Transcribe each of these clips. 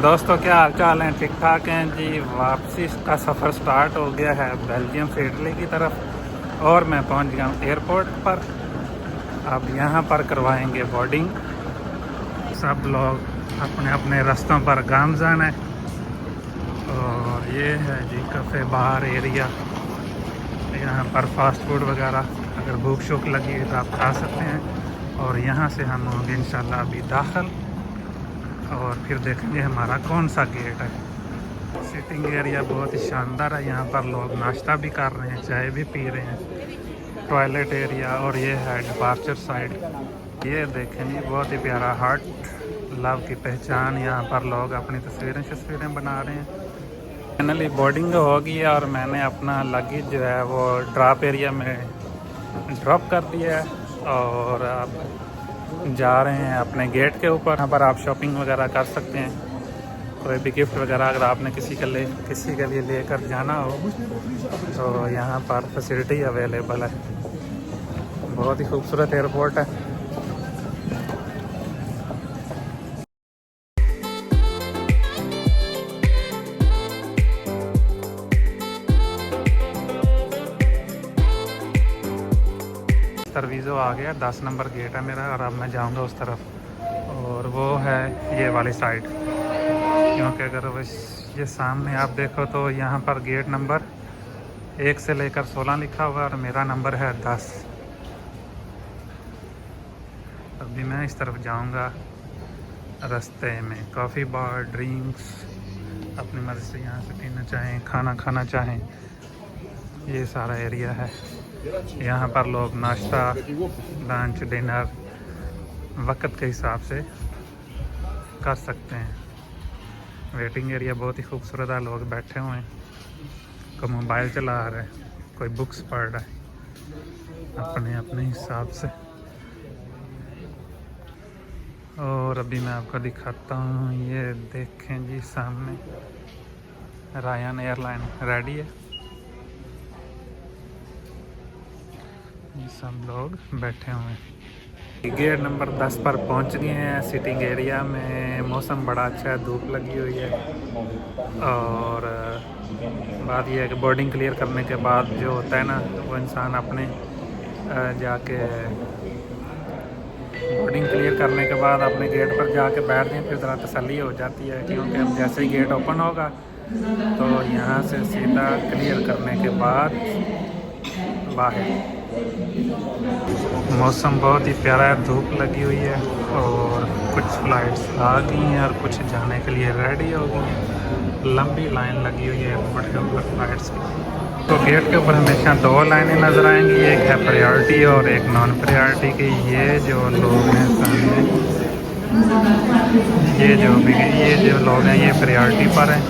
दोस्तों क्या हाल चाल हैं? ठीक ठाक हैं जी। वापसी का सफ़र स्टार्ट हो गया है बेल्जियम से इटली की तरफ और मैं पहुंच गया हूं एयरपोर्ट पर। अब यहां पर करवाएंगे बोर्डिंग। सब लोग अपने अपने रास्तों पर गामज़न है। और ये है जी कैफ़े बार एरिया। यहाँ पर फास्ट फूड वगैरह अगर भूख शूख लगी है तो आप खा सकते हैं। और यहाँ से हम होंगे इंशाल्लाह अभी दाखिल और फिर देखेंगे हमारा कौन सा गेट है। सिटिंग एरिया बहुत ही शानदार है। यहाँ पर लोग नाश्ता भी कर रहे हैं, चाय भी पी रहे हैं। टॉयलेट एरिया और ये है डिपार्चर साइड। ये देखें जी बहुत ही प्यारा हार्ट लव की पहचान। यहाँ पर लोग अपनी तस्वीरें बना रहे हैं। फाइनली बोर्डिंग हो गई है और मैंने अपना लगेज जो है वो ड्रॉप एरिया में ड्रॉप कर दिया है और अब जा रहे हैं अपने गेट के ऊपर। यहाँ पर आप शॉपिंग वगैरह कर सकते हैं। कोई भी गिफ्ट वगैरह अगर आपने किसी के लिए लेकर जाना हो तो यहाँ पर फैसिलिटी अवेलेबल है। बहुत ही खूबसूरत एयरपोर्ट है। सर्विसो आ गया, 10 नंबर गेट है मेरा और अब मैं जाऊंगा उस तरफ और वो है ये वाली साइड। क्योंकि अगर ये सामने आप देखो तो यहाँ पर गेट नंबर 1 से लेकर 16 लिखा हुआ और मेरा नंबर है 10। अभी मैं इस तरफ जाऊंगा। रास्ते में कॉफ़ी बार, ड्रिंक्स अपनी मर्ज़ी से यहाँ से पीना चाहें, खाना खाना चाहें, ये सारा एरिया है। यहाँ पर लोग नाश्ता, लंच, डिनर वक्त के हिसाब से कर सकते हैं। वेटिंग एरिया बहुत ही खूबसूरत है। लोग बैठे हुए हैं, कोई मोबाइल चला रहा है, कोई बुक्स पढ़ रहा है अपने अपने हिसाब से। और अभी मैं आपको दिखाता हूँ, ये देखें जी सामने रायन एयरलाइन रेडी है। ये सब लोग बैठे हुए हैं। गेट नंबर 10 पर पहुंच गए हैं। सिटिंग एरिया में मौसम बड़ा अच्छा है, धूप लगी हुई है। और बात यह है कि बोर्डिंग क्लियर करने के बाद जो होता है ना, वो इंसान अपने जाके बोर्डिंग क्लियर करने के बाद अपने गेट पर जाके बैठ दें, फिर ज़रा तसल्ली हो जाती है। क्योंकि हम जैसे ही गेट ओपन होगा तो यहाँ से सीधा क्लियर करने के बाद बाहर। मौसम बहुत ही प्यारा है, धूप लगी हुई है और कुछ फ्लाइट्स आ गई हैं और कुछ जाने के लिए रेडी हो गई हैं। लंबी लाइन लगी हुई है एयरपोर्ट के ऊपर फ्लाइट्स की। तो गेट के ऊपर हमेशा 2 लाइनें नज़र आएंगी, एक है प्रायोरिटी और एक नॉन प्रायोरिटी की। ये जो लोग हैं सामने, ये जो लोग हैं ये प्रायोरिटी पर हैं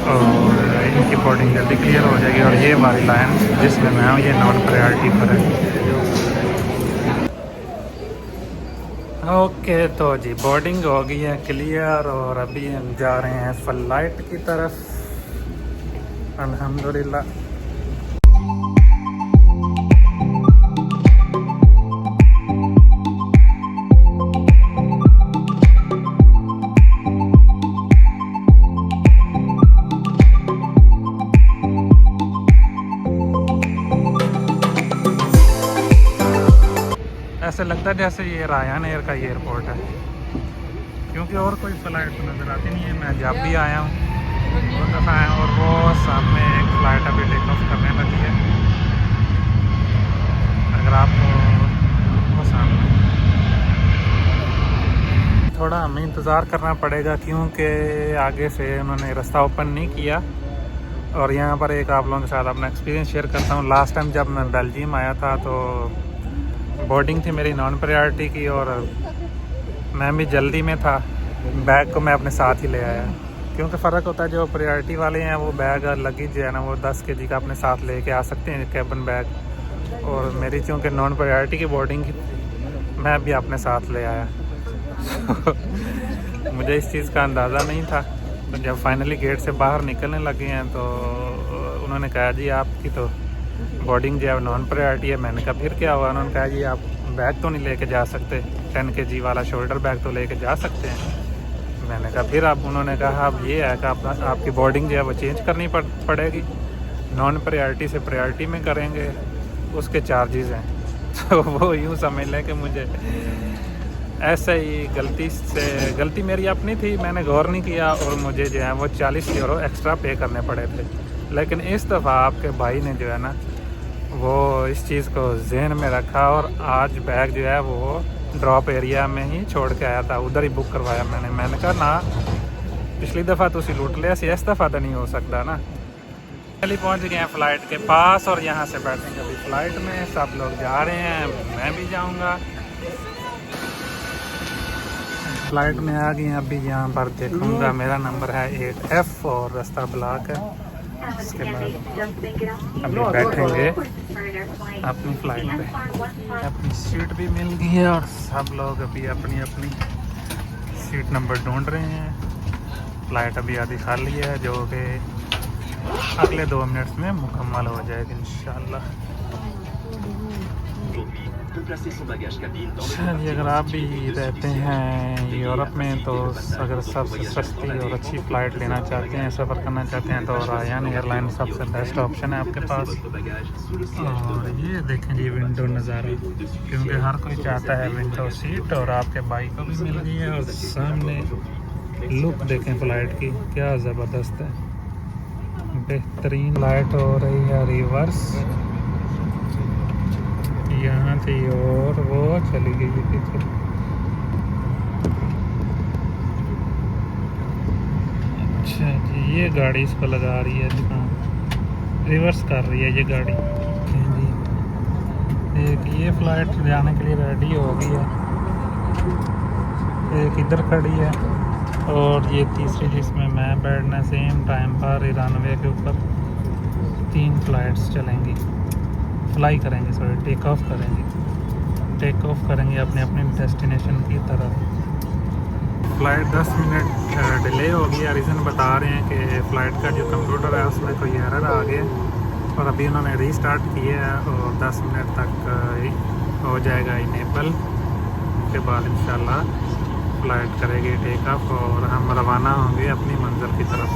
और इनकी बोर्डिंग जल्दी क्लियर हो जाएगी। और ये वाली लाइन जिसमें मैं हूँ ये नॉन प्रायोरिटी पर है। ओके तो जी बोर्डिंग हो गई है क्लियर और अभी हम जा रहे हैं फ्लाइट की तरफ अल्हम्दुलिल्लाह। ऐसे लगता है जैसे ये रायन एयर का एयरपोर्ट है, क्योंकि और कोई फ़्लाइट नज़र आती नहीं है। मैं जब भी आया हूँ बहुत दफ़ा आया हूँ। और वो सामने एक फ़्लाइट अभी टेक ऑफ करने लगी है। अगर आपको वो सामने थोड़ा हमें इंतज़ार करना पड़ेगा क्योंकि आगे से उन्होंने रास्ता ओपन नहीं किया। और यहाँ पर एक आप लोगों के साथ अपना एक्सपीरियंस शेयर करता हूँ। लास्ट टाइम जब मैं बेल्जियम आया था तो बोर्डिंग थी मेरी नॉन प्रायोरिटी की और मैं भी जल्दी में था। बैग को मैं अपने साथ ही ले आया, क्योंकि फ़र्क होता है। जो प्रायोरिटी वाले हैं वो बैग लगेज जो है ना वो 10 kg का अपने साथ लेके आ सकते हैं, कैबिन बैग। और मेरी चूँकि नॉन प्रायोरिटी की बोर्डिंग की, मैं भी अपने साथ ले आया। मुझे इस चीज़ का अंदाज़ा नहीं था। तो जब फाइनली गेट से बाहर निकलने लगे हैं तो उन्होंने कहा जी आपकी तो बोर्डिंग जो है नॉन प्रायोरिटी है। मैंने कहा फिर क्या हुआ? उन्होंने कहा जी आप बैग तो नहीं लेके जा सकते, 10 kg वाला शोल्डर बैग तो लेके जा सकते हैं। मैंने कहा फिर अब उन्होंने कहा अब ये है कि आपकी बोर्डिंग जो है वो चेंज करनी पड़ेगी, नॉन प्रायोरिटी से प्रायोरिटी में करेंगे, उसके चार्जेस हैं। तो वो यूँ समझ लें कि मुझे ऐसे ही गलती मेरी अपनी थी, मैंने गौर नहीं किया और मुझे जो है वो 40 यूरो एक्स्ट्रा पे करने पड़े थे। लेकिन इस दफ़ा आपके भाई ने जो है ना वो इस चीज़ को जहन में रखा और आज बैग जो है वो ड्रॉप एरिया में ही छोड़ के आया था, उधर ही बुक करवाया मैंने कहा ना पिछली दफ़ा तो उसी लूट लिया, इस दफ़ा तो नहीं हो सकता ना। पहले पहुंच गए हैं फ़्लाइट के पास और यहाँ से बैठेंगे अभी फ़्लाइट में, सब लोग जा रहे हैं, मैं भी जाऊँगा। फ़्लाइट में आ गए हैं, अभी यहाँ पर देखूँगा, मेरा नंबर है 8F और रास्ता ब्लॉक है। इसके बाद अभी बैठेंगे अपनी फ़्लाइट पे, अपनी सीट भी मिल गई है और सब लोग अभी अपनी अपनी सीट नंबर ढूंढ रहे हैं। फ़्लाइट अभी आधी खाली है जो कि अगले 2 मिनट में मुकम्मल हो जाएगी इंशाल्लाह। चलिए, अगर आप भी रहते हैं यूरोप में तो अगर सबसे सस्ती और अच्छी फ़्लाइट लेना चाहते हैं, सफ़र करना चाहते हैं तो रायन एयरलाइन सबसे बेस्ट ऑप्शन है आपके पास। और ये देखें जी विंडो नज़ारा, क्योंकि हर कोई चाहता है विंडो सीट, और आपके बाइक को भी मिल गई है। और सामने लुक देखें फ़्लाइट की, क्या ज़बरदस्त है, बेहतरीन। लाइट हो रही है रिवर्स, यहाँ थी और वो चली गई पीछे। अच्छा जी, ये गाड़ी इसको लगा रही है, हाँ रिवर्स कर रही है ये गाड़ी जी। एक ये फ़्लाइट जाने के लिए रेडी हो गई है, एक इधर खड़ी है और ये तीसरी जिसमें मैं बैठना, सेम टाइम पर रनवे के ऊपर 3 फ़्लाइट्स चलेंगी, फ्लाई करेंगे, सॉरी टेक ऑफ करेंगे अपने अपने डेस्टिनेशन की तरफ। फ़्लाइट 10 मिनट डिले हो गया, रीज़न बता रहे हैं कि फ़्लाइट का जो कंप्यूटर है उसमें कोई एरर आ गया और अभी उन्होंने रीस्टार्ट किया है और 10 मिनट तक हो जाएगा इनेबल। के बाद इंशाल्लाह फ़्लाइट करेगी टेक ऑफ और हम रवाना होंगे अपनी मंजिल की तरफ।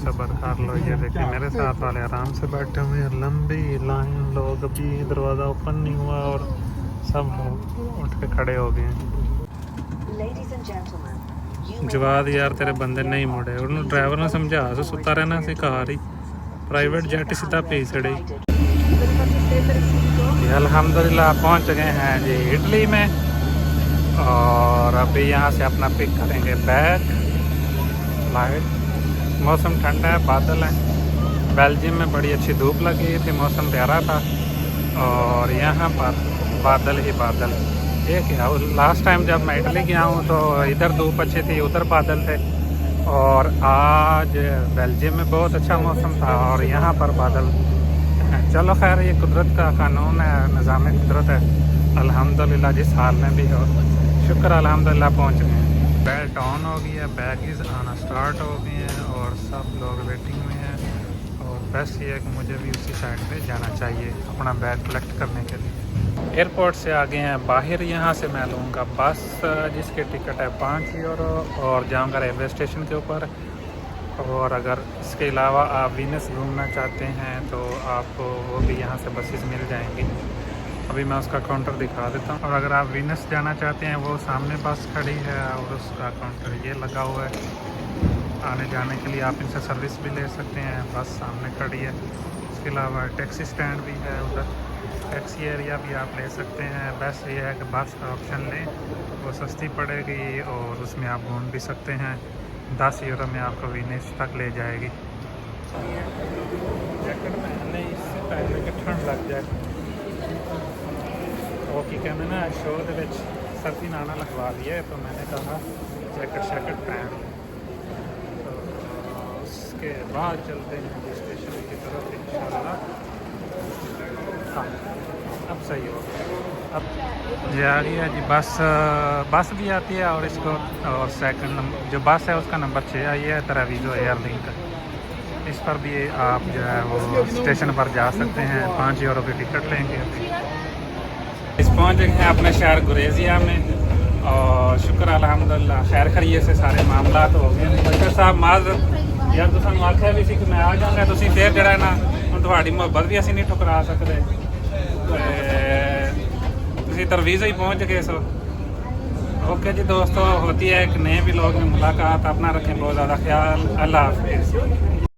सब्र कर लो। ये देखिए मेरे साथ वाले आराम से बैठे हुए हैं, लंबी लाइन, लोग अभी दरवाज़ा ओपन नहीं हुआ और सब लोग उठ के खड़े हो गए हैं। जवाद यार तेरे बंदे नहीं मुड़े, उन्होंने ड्राइवर ने समझा तो सुता रहना सी कार ही, प्राइवेट जेट सीधा पे चढ़े। अल्हम्दुलिल्लाह पहुंच गए हैं जी इटली में, और अभी यहाँ से अपना पिक करेंगे बैग फ्लाइट। मौसम ठंडा है, बादल है। बेल्जियम में बड़ी अच्छी धूप लगी थी, मौसम प्यारा था, और यहाँ पर बादल ही बादल। ये क्या, लास्ट टाइम जब मैं इटली गया हूँ तो इधर धूप अच्छी थी, उधर बादल थे, और आज बेल्जियम में बहुत अच्छा मौसम था और यहाँ पर बादल। चलो खैर, ये कुदरत का कानून है, निज़ाम कुदरत है। अल्हम्दुलिल्लाह जिस हाल में भी हो, शुक्र अल्हम्दुलिल्लाह पहुँच गए। बेल्ट ऑन हो गई है, बैगेज आना स्टार्ट हो गए हैं और सब लोग वेटिंग में हैं। और बस ये है कि मुझे भी उसी साइड पे जाना चाहिए अपना बैग कलेक्ट करने के लिए। एयरपोर्ट से आ गए हैं बाहर। यहाँ से मैं लूँगा बस जिसकी टिकट है 5 यूरो, और जाऊँगा रेलवे स्टेशन के ऊपर। और अगर इसके अलावा आप वीनस घूमना चाहते हैं तो आपको वो भी यहाँ से बसेस मिल जाएंगी। अभी मैं उसका काउंटर दिखा देता हूँ। और अगर आप वीनस जाना चाहते हैं, वो सामने बस खड़ी है और उसका काउंटर ये लगा हुआ है। आने जाने के लिए आप इनसे सर्विस भी ले सकते हैं, बस सामने खड़ी है। इसके अलावा टैक्सी स्टैंड भी है उधर, टैक्सी एरिया भी आप ले सकते हैं। बस ये है कि बस का ऑप्शन लें, वो सस्ती पड़ेगी और उसमें आप घूम भी सकते हैं। 10 यूरो में आपको वीनिस तक ले जाएगी। जैकेट पहनने इससे पहले कि ठंड लग जाए, वो की कहते हैं ना, शो के सर्दी नाना लगवा दिया है, तो मैंने कहा जैकेट शैकेट पहन। तो उसके बाद चलते हैं स्टेशन की तरफ इंशाल्लाह। हाँ अब सही हो गया। अब ये आ गया जी बस भी आती है, और इसको और सेकंड नंबर जो बस है उसका नंबर 6 आई है, तरावीज़ो एयरलिंक। इस पर भी आप जो है वो स्टेशन पर जा सकते हैं, 5 यूरो की टिकट लेंगे। इस पहुँच गए हैं अपने शहर गुरेजिया में, और शुक्र अल्हम्दुलिल्लाह खैर खरीय से सारे मामला हो गए। डॉक्टर साहब माजरत यार, तुम आख्या भी सी कि मैं आ जाऊँगा, तुम फिर जरा ना हम थोड़ी मोहब्बत भी असी नहीं ठुकरा सकते। तरवीज़ ही पहुँच गए सो। ओके जी दोस्तों, होती है एक नए व्लॉग में मुलाकात। अपना रखें बहुत ज़्यादा ख्याल। अल्लाह हाफिज़।